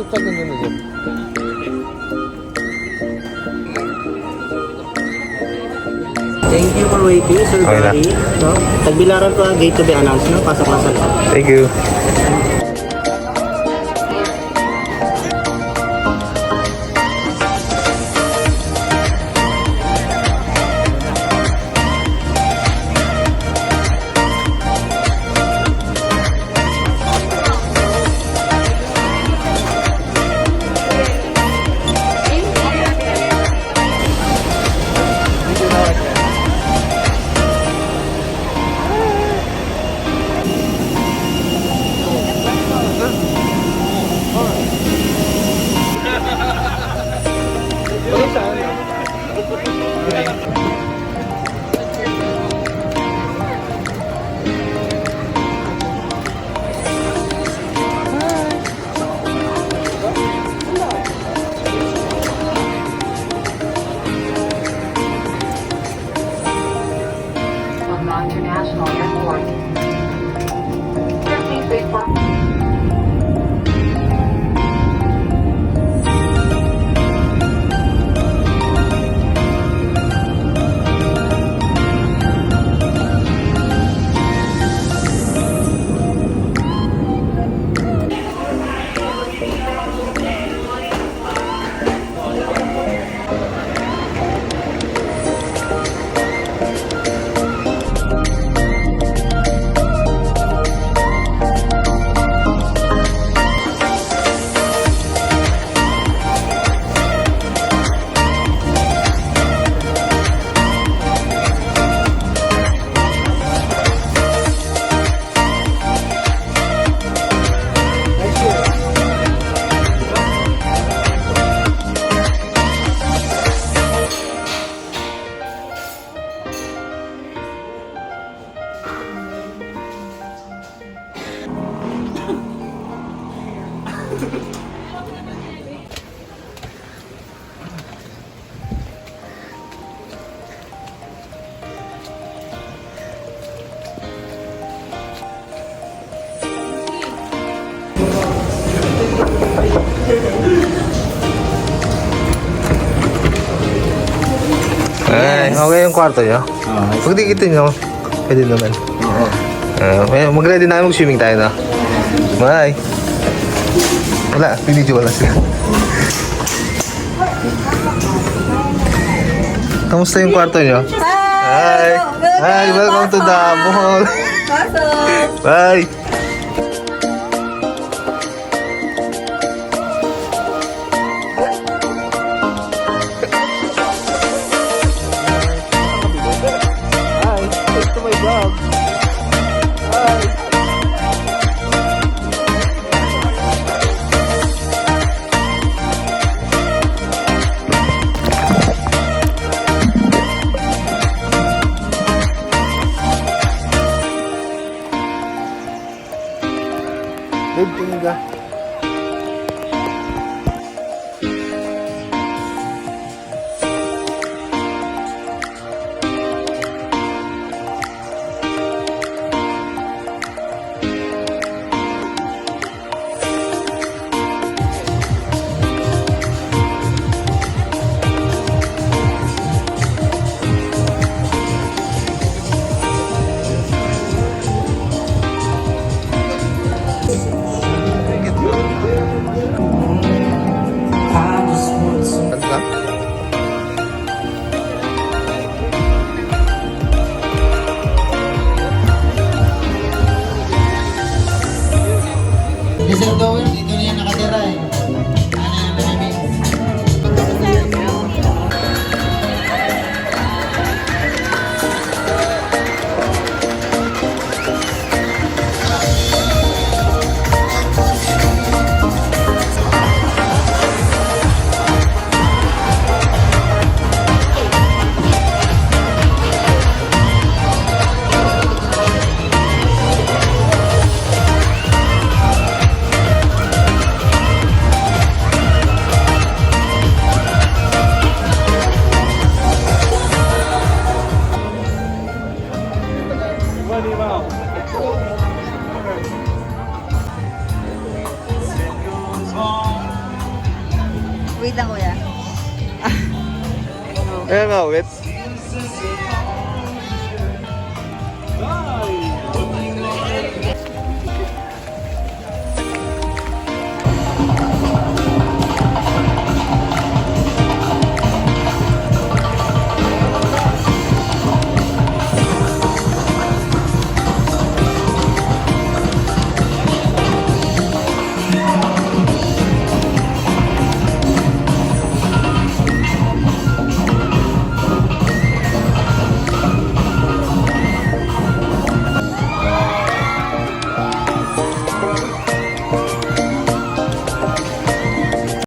도착은 되는지. Thank you for waiting, Sir Okay na. Barry. No? Tagbilaran po ang gate to be announced. No? Pasok na sa loob. Thank you. International Airport. Sir, please wait for... Ay, okay yung kwarto nyo? Pag dikitin nyo, pwede naman. Oo. Mag-ready na mag-swimming tayo na. Bye! Wala, pinidyo wala sila. Kamusta yung kwarto nyo? Hi! Hi! Welcome to the Bohol! Bye! Wait lang, kuya. Ayan nga, wait.